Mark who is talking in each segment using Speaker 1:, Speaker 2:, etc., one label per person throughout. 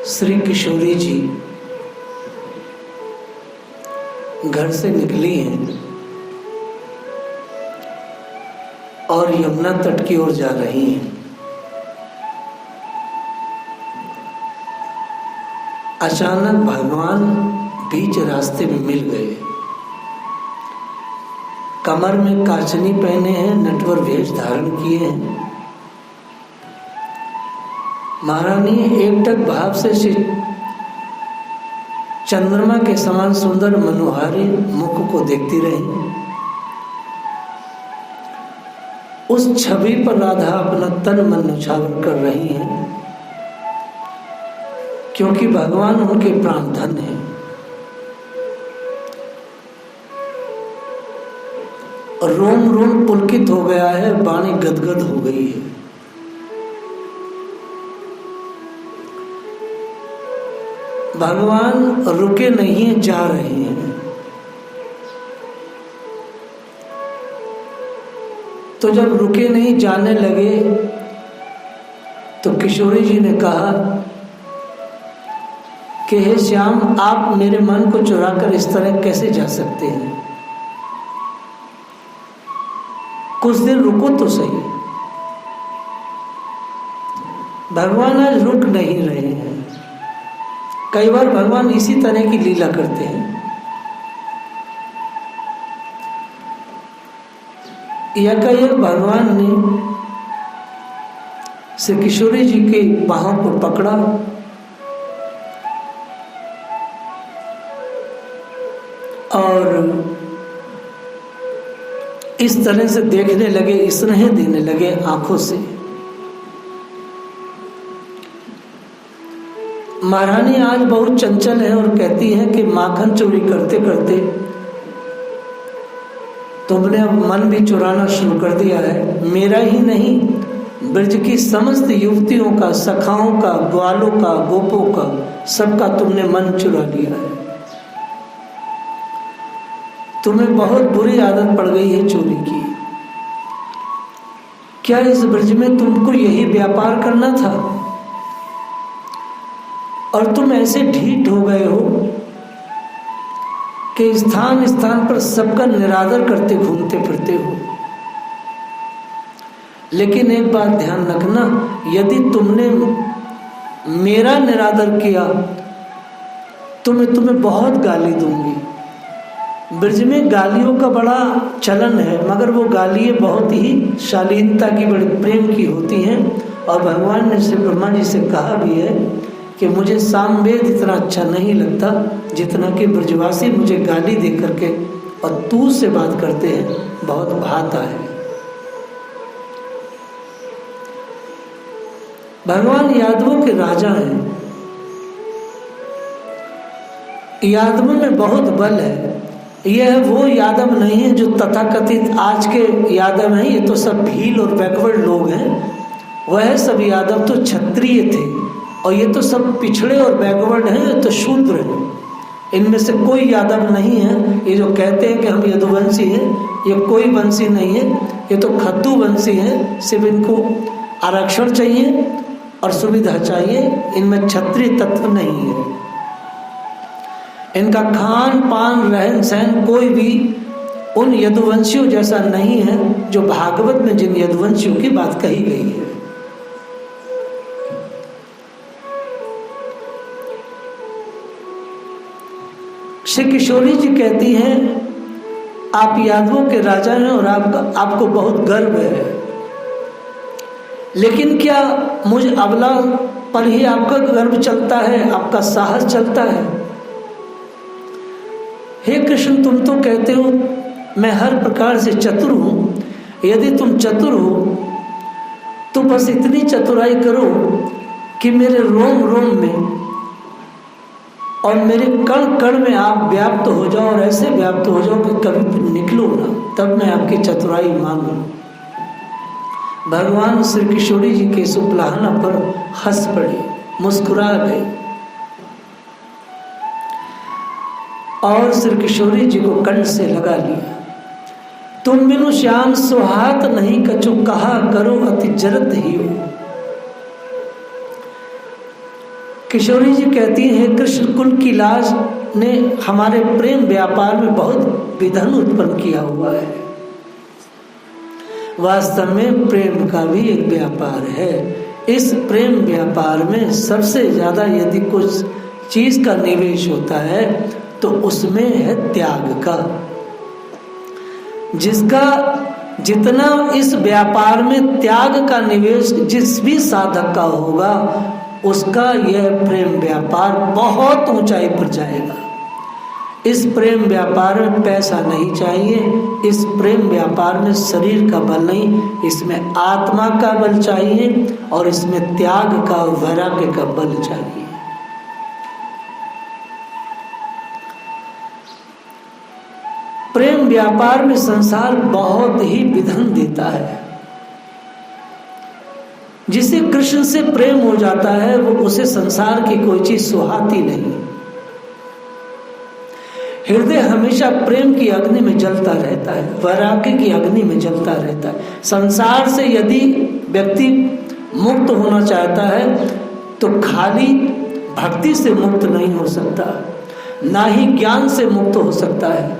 Speaker 1: श्री किशोरी जी घर से निकली हैं और यमुना तट की ओर जा रही हैं। अचानक भगवान बीच रास्ते में मिल गए। कमर में काचनी पहने हैं, नटवर वेश धारण किए हैं। महारानी एकटक भाव से श्री चंद्रमा के समान सुंदर मनोहारी मुख को देखती रही। उस छवि पर राधा अपना तन मन न्यौछावर कर रही हैं, क्योंकि भगवान उनके प्राण धन है। रोम रोम पुलकित हो गया है, वाणी गदगद हो गई है। भगवान रुके नहीं, जा रहे हैं। तो जब रुके नहीं, जाने लगे, तो किशोरी जी ने कहा कि हे श्याम, आप मेरे मन को चुराकर इस तरह कैसे जा सकते हैं? कुछ दिन रुको तो सही। भगवान आज रुक नहीं रहे हैं। कई बार भगवान इसी तरह की लीला करते हैं। एकाएक भगवान ने श्री किशोरी जी के बाहों को पकड़ा और इस तरह से देखने लगे, स्नेह देने लगे आंखों से। महारानी आज बहुत चंचल है और कहती है कि माखन चोरी करते करते तुमने अब मन भी चुराना शुरू कर दिया है। मेरा ही नहीं, ब्रज की समस्त युवतियों का, सखाओं का, ग्वालों का, गोपों का, सबका तुमने मन चुरा लिया है। तुम्हें बहुत बुरी आदत पड़ गई है चोरी की। क्या इस ब्रज में तुमको यही व्यापार करना था? और तुम ऐसे ढीठ हो गए हो कि स्थान स्थान पर सबका निरादर करते घूमते फिरते हो। लेकिन एक बात ध्यान रखना, यदि तुमने मेरा निरादर किया तो मैं तुम्हें बहुत गाली दूंगी। ब्रज में गालियों का बड़ा चलन है, मगर वो गालियाँ बहुत ही शालीनता की, बड़े प्रेम की होती हैं। और भगवान ने श्री ब्रह्मा जी से कहा भी है कि मुझे सामवेद इतना अच्छा नहीं लगता जितना कि ब्रजवासी मुझे गाली दे करके और तू से बात करते हैं, बहुत भाता है। भगवान यादवों के राजा हैं। यादवों में बहुत बल है। यह वो यादव नहीं है जो तथाकथित आज के यादव हैं। ये तो सब भील और बैकवर्ड लोग हैं। वह सब यादव तो क्षत्रिय थे और ये तो सब पिछड़े और बैकवर्ड हैं, ये तो शूद्र हैं। इनमें से कोई यादव नहीं है। ये जो कहते हैं कि हम यदुवंशी हैं, ये कोई वंशी नहीं है, ये तो खद्दू वंशी हैं। सिर्फ इनको आरक्षण चाहिए और सुविधा चाहिए। इनमें क्षत्रिय तत्व नहीं है। इनका खान पान रहन सहन कोई भी उन यदुवंशियों जैसा नहीं है जो भागवत में जिन यदुवंशियों की बात कही गई है। श्री किशोरी जी कहती हैं, आप यादवों के राजा हैं और आपको बहुत गर्व है, लेकिन क्या मुझ अबला पर ही आपका गर्व चलता है, आपका साहस चलता है? हे कृष्ण, तुम तो कहते हो मैं हर प्रकार से चतुर हूँ। यदि तुम चतुर हो तो बस इतनी चतुराई करो कि मेरे रोम रोम में और मेरे कण कण में आप व्याप्त हो जाओ, और ऐसे व्याप्त हो जाओ कि कभी निकलो ना, तब मैं आपकी चतुराई मानूं। भगवान श्री किशोरी जी के सुपलाहना पर हंस पड़े, मुस्कुरा गए और श्री किशोरी जी को कंठ से लगा लिया। तुम बिनु श्याम सुहात नहीं, कछु कहा करो अति जरत ही हो। किशोरी जी कहती हैं, कृष्ण कुल की लाज ने हमारे प्रेम व्यापार में बहुत विघन उत्पन्न किया हुआ है। वास्तव में प्रेम का भी एक व्यापार है। इस प्रेम व्यापार में सबसे ज्यादा यदि कुछ चीज का निवेश होता है तो उसमें है त्याग का। जिसका जितना इस व्यापार में त्याग का निवेश जिस भी साधक का होगा, उसका यह प्रेम व्यापार बहुत ऊंचाई पर जाएगा। इस प्रेम व्यापार में पैसा नहीं चाहिए, इस प्रेम व्यापार में शरीर का बल नहीं, इसमें आत्मा का बल चाहिए और इसमें त्याग का और वैराग्य का बल चाहिए। प्रेम व्यापार में संसार बहुत ही विघन देता है। जिसे कृष्ण से प्रेम हो जाता है वो उसे संसार की कोई चीज सुहाती नहीं। हृदय हमेशा प्रेम की अग्नि में जलता रहता है, वैराग्य की अग्नि में जलता रहता है। संसार से यदि व्यक्ति मुक्त होना चाहता है तो खाली भक्ति से मुक्त नहीं हो सकता, ना ही ज्ञान से मुक्त हो सकता है।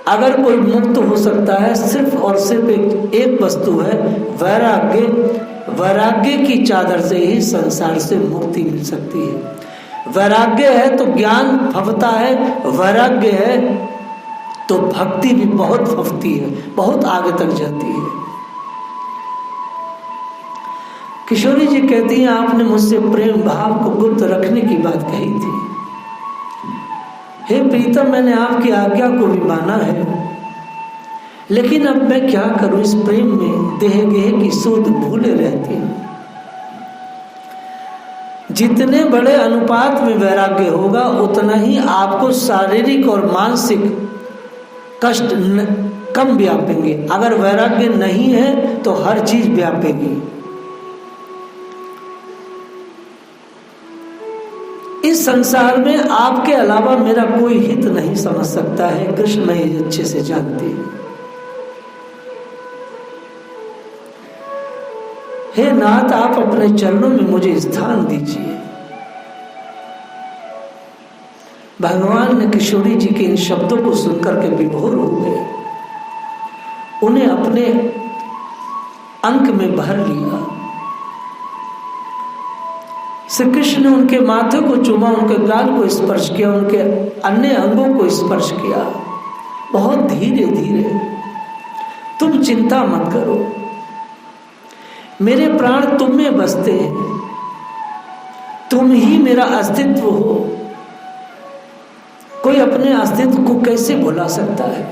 Speaker 1: अगर कोई मुक्त हो सकता है सिर्फ और सिर्फ एक वस्तु है, वैराग्य। वैराग्य की चादर से ही संसार से मुक्ति मिल सकती है। वैराग्य है तो ज्ञान फबता है, वैराग्य है तो भक्ति भी बहुत फबती है, बहुत आगे तक जाती है। किशोरी जी कहती हैं, आपने मुझसे प्रेम भाव को गुप्त रखने की बात कही थी। हे प्रीतम, मैंने आपकी आज्ञा को भी माना है, लेकिन अब मैं क्या करूं, इस प्रेम में देह गेह की सूध भूले रहती हूं। जितने बड़े अनुपात में वैराग्य होगा उतना ही आपको शारीरिक और मानसिक कष्ट कम व्यापेंगे। अगर वैराग्य नहीं है तो हर चीज व्यापेगी। इस संसार में आपके अलावा मेरा कोई हित नहीं समझ सकता है, कृष्ण मैं ये अच्छे से जानती हूं। हे नाथ, आप अपने चरणों में मुझे स्थान दीजिए। भगवान ने किशोरी जी के इन शब्दों को सुनकर के विभोर हो गए, उन्हें अपने अंक में भर लिया। श्री कृष्ण ने उनके माथे को चूमा, उनके गाल को स्पर्श किया, उनके अन्य अंगों को स्पर्श किया, बहुत धीरे धीरे। तुम चिंता मत करो, मेरे प्राण तुम में बसते हैं, तुम ही मेरा अस्तित्व हो। कोई अपने अस्तित्व को कैसे भुला सकता है?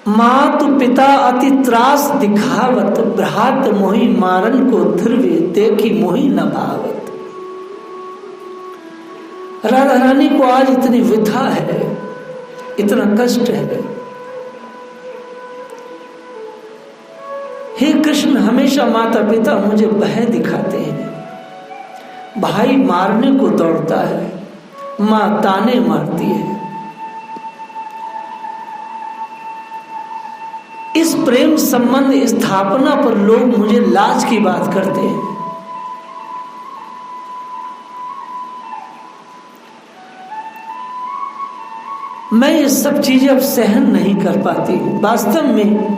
Speaker 1: मातु पिता अति त्रास दिखावत, भ्रात मोहि मारन को ध्रुवे, देखी मोहि न भावत। राधा रानी को आज इतनी व्यथा है, इतना कष्ट है। हे कृष्ण, हमेशा माता पिता मुझे भय दिखाते हैं, भाई मारने को दौड़ता है, मां ताने मारती है। इस प्रेम संबंध स्थापना पर लोग मुझे लाज की बात करते हैं। मैं ये सब चीजें अब सहन नहीं कर पाती हूं। वास्तव में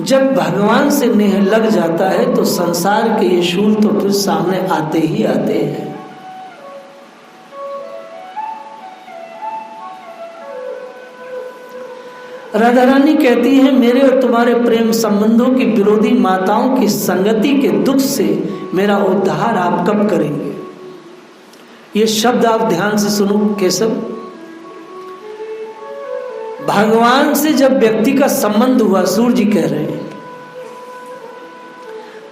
Speaker 1: जब भगवान से नेह लग जाता है तो संसार के ये शूल तो फिर सामने आते ही आते हैं। राधा रानी कहती है, मेरे और तुम्हारे प्रेम संबंधों की विरोधी माताओं की संगति के दुख से मेरा उद्धार आप कब करेंगे? ये शब्द आप ध्यान से सुनो केशव। भगवान से जब व्यक्ति का संबंध हुआ, सूर्य जी कह रहे हैं,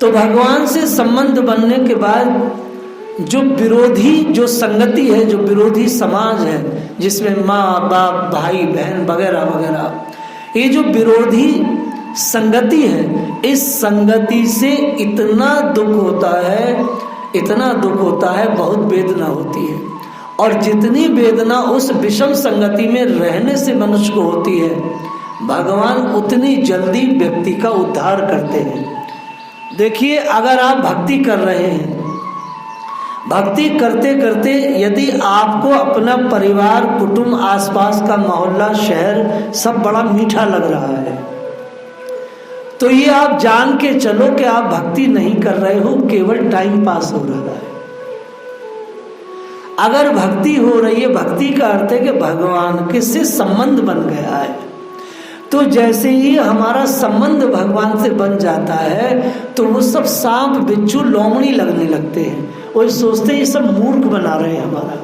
Speaker 1: तो भगवान से संबंध बनने के बाद जो विरोधी जो संगति है, जो विरोधी समाज है, जिसमें माँ बाप भाई बहन वगैरह वगैरह, ये जो विरोधी संगति है, इस संगति से इतना दुख होता है, इतना दुख होता है, बहुत वेदना होती है। और जितनी वेदना उस विषम संगति में रहने से मनुष्य को होती है, भगवान उतनी जल्दी व्यक्ति का उद्धार करते हैं। देखिए, अगर आप भक्ति कर रहे हैं, भक्ति करते करते यदि आपको अपना परिवार, कुटुंब, आसपास का मोहल्ला, शहर सब बड़ा मीठा लग रहा है, तो ये आप जान के चलो कि आप भक्ति नहीं कर रहे हो, केवल टाइम पास हो रहा है। अगर भक्ति हो रही है, भक्ति का अर्थ है कि भगवान के से संबंध बन गया है। तो जैसे ही हमारा संबंध भगवान से बन जाता है तो वो सब सांप, बिच्छू, लोमड़ी लगने लगते हैं। वो सोचते हैं ये सब मूर्ख बना रहे हैं हमारा।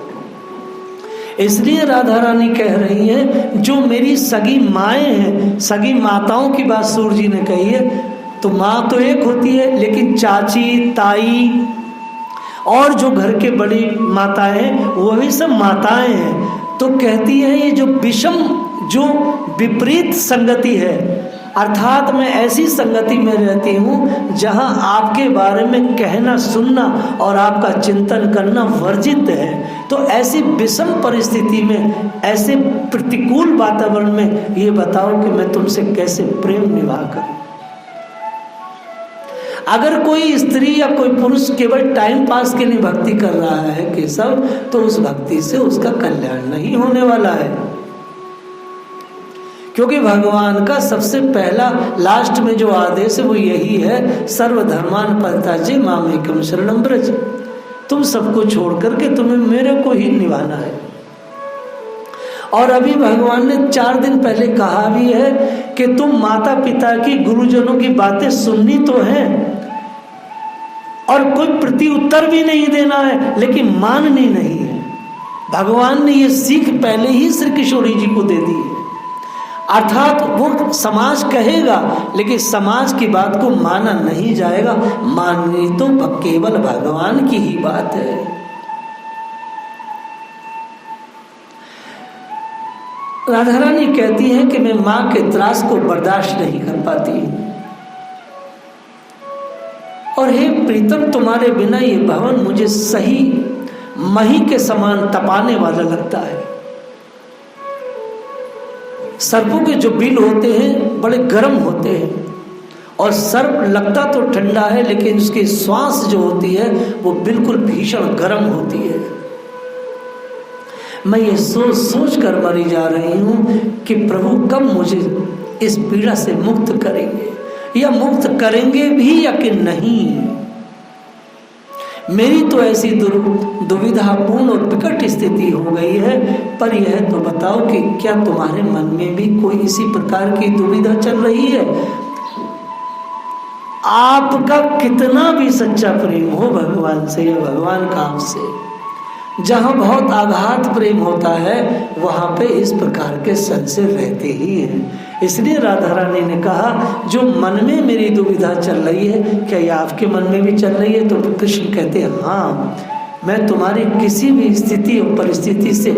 Speaker 1: इसलिए राधा रानी कह रही हैं, जो मेरी सगी माएँ हैं, सगी माताओं की बात सूर्य जी ने कही है, तो माँ तो एक होती है, लेकिन चाची, ताई और जो घर के बड़ी माताएं हैं वही सब माताएं हैं। तो कहती हैं ये जो विषम, जो विपरीत संगति है, अर्थात मैं ऐसी संगति में रहती हूँ जहाँ आपके बारे में कहना, सुनना और आपका चिंतन करना वर्जित है। तो ऐसी विषम परिस्थिति में, ऐसे प्रतिकूल वातावरण में ये बताओ कि मैं तुमसे कैसे प्रेम निभा करूँ। अगर कोई स्त्री या कोई पुरुष केवल टाइम पास के लिए भक्ति कर रहा है केशव, तो उस भक्ति से उसका कल्याण नहीं होने वाला है। क्योंकि भगवान का सबसे पहला, लास्ट में जो आदेश है वो यही है, सर्वधर्मान परित्यज्य मामेकं शरणं व्रज। तुम सबको छोड़ करके तुम्हें मेरे को ही निभाना है। और अभी भगवान ने 4 दिन पहले कहा भी है कि तुम माता पिता की, गुरुजनों की बातें सुननी तो है और कोई प्रति उत्तर भी नहीं देना है, लेकिन माननी नहीं है। भगवान ने ये सीख पहले ही श्री किशोरी जी को दे दी है। अर्थात वो समाज कहेगा, लेकिन समाज की बात को माना नहीं जाएगा। माननी तो केवल भगवान की ही बात है। राधा रानी कहती है कि मैं माँ के त्रास को बर्दाश्त नहीं कर पाती, और हे प्रीतम, तुम्हारे बिना ये भवन मुझे सही मही के समान तपाने वाला लगता है। सर्पों के जो बिल होते हैं बड़े गर्म होते हैं, और सर्प लगता तो ठंडा है, लेकिन उसकी श्वास जो होती है वो बिल्कुल भीषण गर्म होती है। मैं ये सोच सोच कर मरी जा रही हूँ कि प्रभु कब मुझे इस पीड़ा से मुक्त करेंगे, या मुक्त करेंगे भी या कि नहीं। मेरी तो ऐसी दुविधापूर्ण और विकट स्थिति हो गई है। पर यह तो बताओ कि क्या तुम्हारे मन में भी कोई इसी प्रकार की दुविधा चल रही है? आपका कितना भी सच्चा प्रेम हो भगवान से या भगवान का आपसे, जहाँ बहुत आघात प्रेम होता है वहाँ पे इस प्रकार के संशय रहते ही हैं। इसलिए राधा रानी ने कहा, जो मन में मेरी दुविधा चल रही है, क्या ये आपके मन में भी चल रही है? तो कृष्ण कहते हैं, हाँ, मैं तुम्हारी किसी भी स्थिति और परिस्थिति से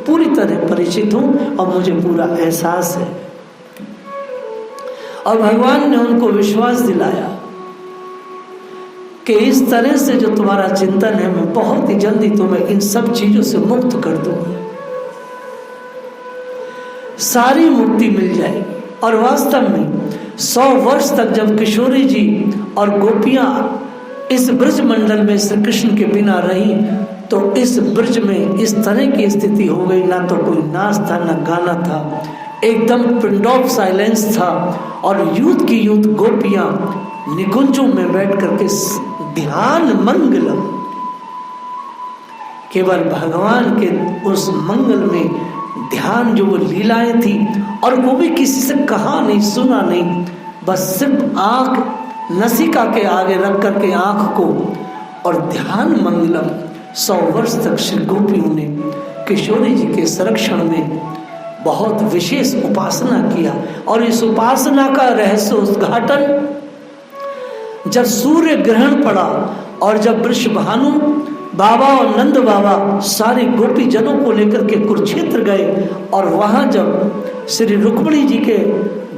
Speaker 1: पूरी तरह परिचित हूँ और मुझे पूरा एहसास है। और भगवान ने उनको विश्वास दिलाया कि इस तरह से जो तुम्हारा चिंतन है, मैं बहुत ही जल्दी तुम्हें इन सब चीजों से मुक्त कर दूंगा, सारी मुक्ति मिल जाएगी। और वास्तव में 100 वर्ष तक जब किशोरी जी और गोपियां इस ब्रज मंडल में श्री कृष्ण के बिना रही, तो इस ब्रज में इस तरह की स्थिति हो गई, ना तो कोई नाच था, ना गाना था, एकदम पिंड ऑफ साइलेंस था। और यूथ की यूथ गोपियां निकुंजों में बैठ करके ध्यान मंगलम, केवल भगवान के उस मंगल में ध्यान, जो वो लीलाएं थी, और वो भी किसी से कहा नहीं, सुना नहीं, बस सिर्फ आंख नसिका के आगे रख करके आंख को और ध्यान मंगलम 100 वर्ष तक श्री गोपियों ने किशोरी जी के संरक्षण में बहुत विशेष उपासना किया। और इस उपासना का रहस्य उद्घाटन जब सूर्य ग्रहण पड़ा और जब वृषभानु बाबा और नंद बाबा सारे गोपी जनों को लेकर के कुरुक्षेत्र गए, और वहां जब श्री रुक्मिणी जी के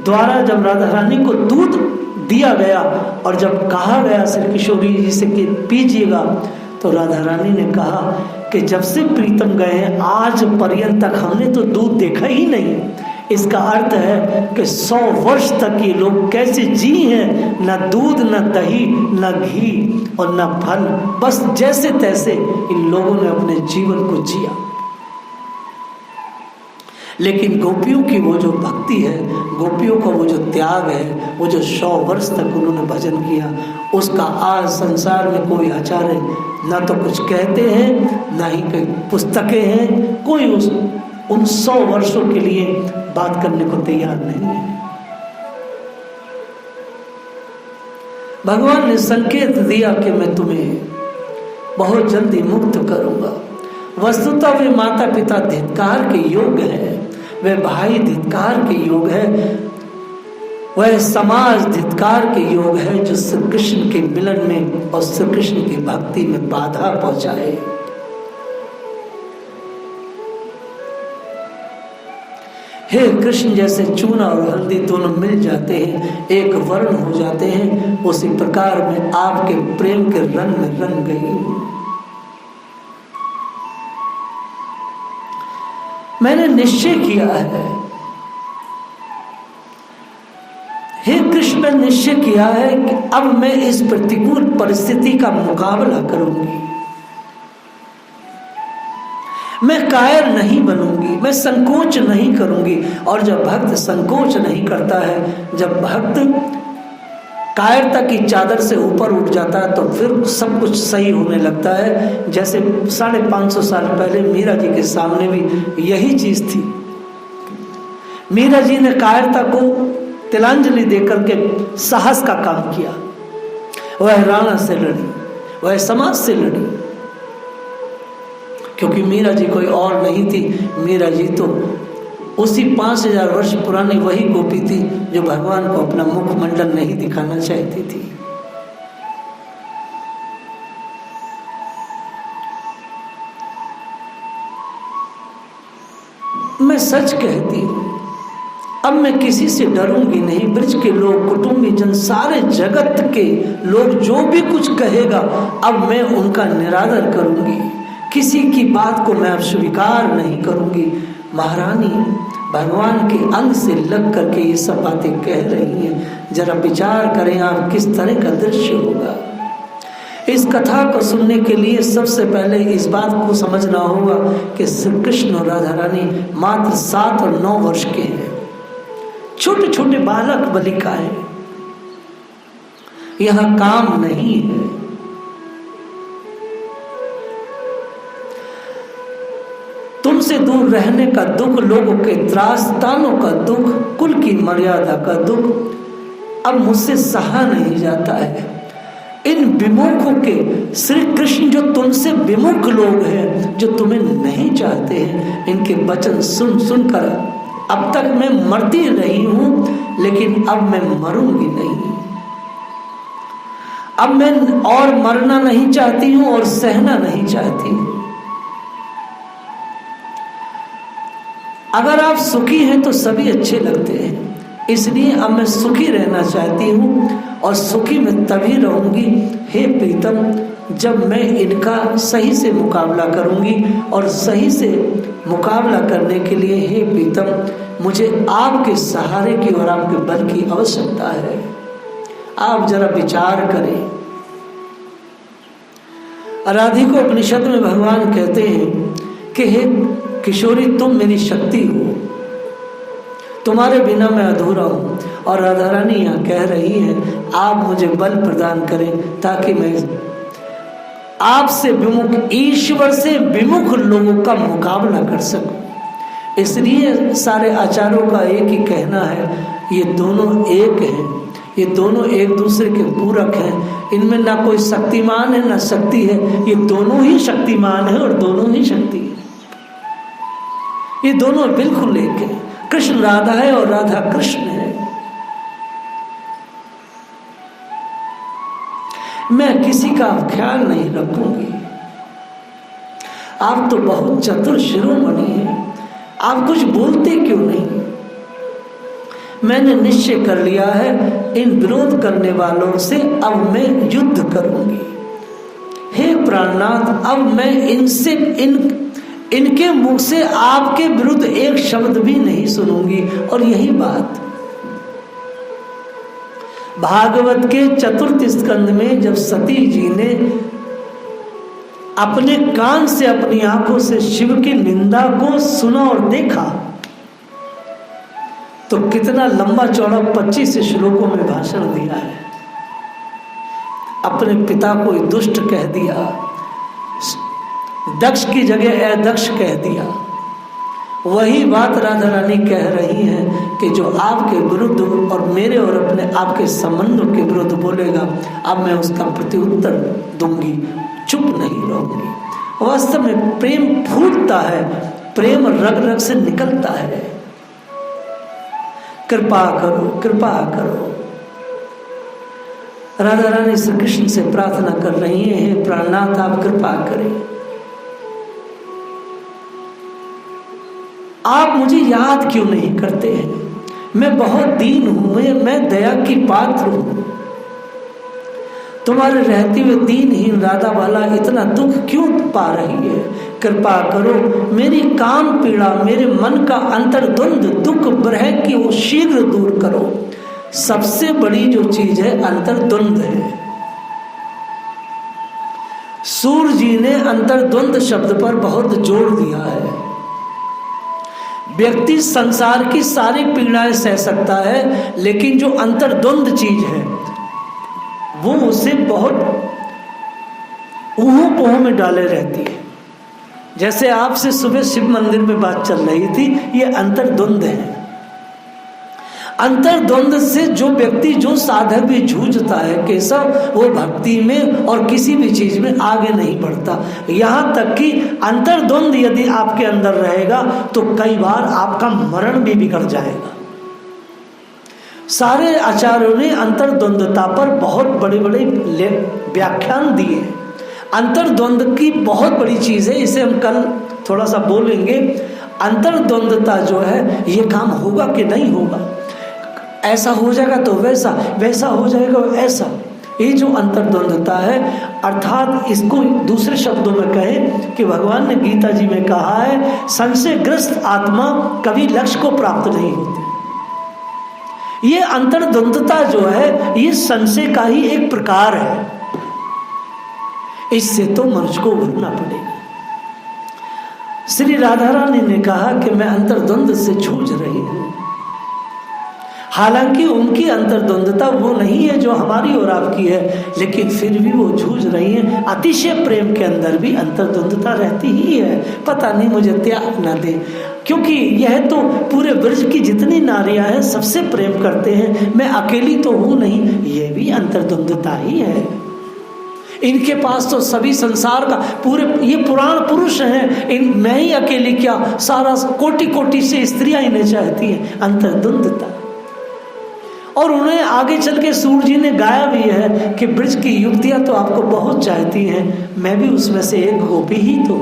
Speaker 1: द्वारा जब राधा रानी को दूध दिया गया और जब कहा गया श्री किशोरी जी से कि पीजिएगा, तो राधा रानी ने कहा कि जब से प्रीतम गए हैं आज पर्यंत तक हमने तो दूध देखा ही नहीं, इसका अर्थ है कि 100 वर्ष तक ये लोग कैसे जी हैं, न दूध न दही न घी और न फल, बस जैसे तैसे इन लोगों ने अपने जीवन को जिया। लेकिन गोपियों की वो जो भक्ति है, गोपियों का वो जो त्याग है, वो जो 100 वर्ष तक उन्होंने भजन किया, उसका आज संसार में कोई आचार्य ना तो कुछ कहते हैं, ना ही कोई पुस्तकें हैं, कोई उन 100 वर्षों के लिए बात करने को तैयार नहीं है। भगवान ने संकेत दिया कि मैं तुम्हें बहुत जल्दी मुक्त करूंगा। वस्तुतः वे माता पिता धिक्कार के योग्य है, वे भाई धिक्कार के योग है, वह समाज धिक्कार के योग है जो श्री कृष्ण के मिलन में और श्री कृष्ण की भक्ति में बाधा पहुंचाए। हे कृष्ण, जैसे चूना और हल्दी दोनों मिल जाते हैं, एक वर्ण हो जाते हैं, उसी प्रकार मैं आपके प्रेम के रंग में रंग गई हूं। मैंने निश्चय किया है, हे कृष्ण, मैं निश्चय किया है कि अब मैं इस प्रतिकूल परिस्थिति का मुकाबला करूंगी। मैं कायर नहीं बनूंगी, मैं संकोच नहीं करूंगी। और जब भक्त संकोच नहीं करता है, जब भक्त कायरता की चादर से ऊपर उठ जाता है, तो फिर सब कुछ सही होने लगता है। जैसे 550 साल पहले मीरा जी के सामने भी यही चीज थी। मीरा जी ने कायरता को तिलांजलि देकर के साहस का काम किया। वह राणा से लड़ी, वह समाज से लड़ी, क्योंकि मीरा जी कोई और नहीं थी। मीरा जी तो उसी 5000 वर्ष पुरानी वही गोपी थी जो भगवान को अपना मुखमंडल नहीं दिखाना चाहती थी। मैं सच कहती हूं, अब मैं किसी से डरूंगी नहीं। ब्रज के लोग, कुटुंबी जन, सारे जगत के लोग जो भी कुछ कहेगा, अब मैं उनका निरादर करूंगी। किसी की बात को मैं अब स्वीकार नहीं करूंगी। महारानी भगवान के अंग से लग करके ये सब बातें कह रही हैं। जरा विचार करें आप, किस तरह का दृश्य होगा। इस कथा को सुनने के लिए सबसे पहले इस बात को समझना होगा कि श्री कृष्ण और राधा रानी मात्र 7 और 9 वर्ष के हैं, छोटे छोटे बालक बालिकाएं। यहां काम नहीं है। तुमसे दूर रहने का दुख, लोगों के त्रासदानों का दुख, कुल की मर्यादा का दुख अब मुझसे सहा नहीं जाता है। इन विमुखों के, श्री कृष्ण जो तुमसे विमुख लोग हैं, जो तुम्हें नहीं चाहते हैं, इनके वचन सुन सुनकर अब तक मैं मरती रही हूं, लेकिन अब मैं मरूंगी नहीं। अब मैं और मरना नहीं चाहती हूं और सहना नहीं चाहती हूं। अगर आप सुखी हैं तो सभी अच्छे लगते हैं, इसलिए अब मैं सुखी रहना चाहती हूँ और सुखी मैं तभी रहूंगी, हे प्रीतम, जब मैं इनका सही से मुकाबला करूंगी। और सही से मुकाबला करने के लिए, हे प्रीतम, मुझे आपके सहारे की और आपके बल की आवश्यकता है। आप जरा विचार करें। राधिकोपनिषद में भगवान कहते हैं कि हे किशोरी, तुम मेरी शक्ति हो, तुम्हारे बिना मैं अधूरा हूं। और राधा रानी यहाँ कह रही है, आप मुझे बल प्रदान करें ताकि मैं आपसे विमुख, ईश्वर से विमुख लोगों का मुकाबला कर सकूं। इसलिए सारे आचार्यों का एक ही कहना है, ये दोनों एक हैं, ये दोनों एक दूसरे के पूरक हैं। इनमें ना कोई शक्तिमान है ना शक्ति है, ये दोनों ही शक्तिमान है और दोनों ही शक्ति है। ये दोनों बिल्कुल एक है। कृष्ण राधा है और राधा कृष्ण है। मैं किसी का ख्याल नहीं रखूंगी। आप तो बहुत चतुर शिरोमणि हैं, आप कुछ बोलते क्यों नहीं? मैंने निश्चय कर लिया है, इन विरोध करने वालों से अब मैं युद्ध करूंगी। हे प्राणनाथ, अब मैं इनके मुख से आपके विरुद्ध एक शब्द भी नहीं सुनूंगी। और यही बात भागवत के चतुर्थ स्कंद में जब सती जी ने अपने कान से अपनी आंखों से शिव की निंदा को सुना और देखा तो कितना लंबा चौड़ा 25 श्लोकों में भाषण दिया है। अपने पिता को दुष्ट कह दिया, दक्ष की जगह अदक्ष कह दिया। वही बात राधा रानी कह रही हैं कि जो आपके विरुद्ध और मेरे और अपने आपके संबंधों के विरुद्ध बोलेगा, अब मैं उसका प्रत्युत्तर दूंगी, चुप नहीं रहूंगी। वास्तव में प्रेम फूटता है, प्रेम रग रग से निकलता है। कृपा करो, कृपा करो। राधा रानी श्री कृष्ण से प्रार्थना कर रही है, हे प्राणनाथ आप कृपा करें, आप मुझे याद क्यों नहीं करते हैं? मैं बहुत दीन हूं, मैं दया की पात्र हूं। तुम्हारे रहते हुए दीनहीन राधा वाला इतना दुख क्यों पा रही है? कृपा करो, मेरी काम पीड़ा, मेरे मन का अंतर्द्वंद दुख ब्रह की वो शीघ्र दूर करो। सबसे बड़ी जो चीज है अंतर्द्वंद है। सूर्य जी ने अंतर्द्वंद शब्द पर बहुत जोर दिया है। व्यक्ति संसार की सारी पीड़ाएं सह सकता है, लेकिन जो अंतर्द्वंद चीज है वो उसे बहुत ऊहो पोह में डाले रहती है। जैसे आपसे सुबह शिव मंदिर में बात चल रही थी, ये अंतर्द्वंद है। अंतर्द्वंद से जो व्यक्ति, जो साधक भी जूझता है केशव, वो भक्ति में और किसी भी चीज में आगे नहीं बढ़ता। यहां तक कि अंतर्द्वंद यदि आपके अंदर रहेगा तो कई बार आपका मरण भी बिगड़ जाएगा। सारे आचार्यों ने अंतर्द्वंदता पर बहुत बड़े बड़े व्याख्यान दिए। अंतर्द्वंद की बहुत बड़ी चीज है, इसे हम कल थोड़ा सा बोलेंगे। अंतर्द्वंदता जो है, ये काम होगा कि नहीं होगा, ऐसा हो जाएगा तो वैसा, वैसा हो जाएगा ऐसा, ये जो अंतर्द्वंदता है, अर्थात इसको दूसरे शब्दों में कहें कि भगवान ने गीता जी में कहा है, संशयग्रस्त आत्मा कभी लक्ष्य को प्राप्त नहीं होती। ये अंतर्द्वंदता जो है, ये संशय का ही एक प्रकार है। इससे तो मनुष्य को उभरना पड़ेगा। श्री राधा रानी ने कहा कि मैं अंतर्द्वंद से जूझ रही हूं। हालांकि उनकी अंतर्द्वंदता वो नहीं है जो हमारी और आपकी है, लेकिन फिर भी वो जूझ रही है। अतिशय प्रेम के अंदर भी अंतर्द्वंदता रहती ही है। पता नहीं मुझे त्याग न दे, क्योंकि यह तो पूरे ब्रज की जितनी नारियां हैं सबसे प्रेम करते हैं, मैं अकेली तो हूं नहीं, ये भी अंतर्द्वंदता ही है। इनके पास तो सभी संसार का पूरे, ये पुराण पुरुष हैं, इन मैं ही अकेली क्या, सारा कोटि कोटि से स्त्रियां इन्हें चाहती हैं। अंतर्द्वंदता। और उन्हें आगे चल के सूर्य जी ने गाया भी है कि ब्रज की युवतियां तो आपको बहुत चाहती हैं, मैं भी उसमें से एक गोपी ही तो।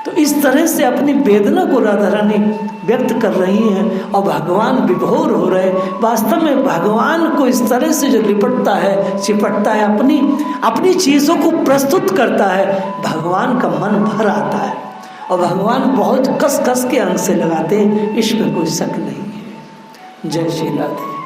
Speaker 1: तो इस तरह से अपनी वेदना को राधा रानी व्यक्त कर रही हैं और भगवान विभोर हो रहे। वास्तव में भगवान को इस तरह से जो लिपटता है, चिपटता है, अपनी चीजों को प्रस्तुत करता है, भगवान का मन भर आता है। और भगवान बहुत कस कस के अंग से लगाते हैं, इसमें कोई शक नहीं है। जय श्री राधे।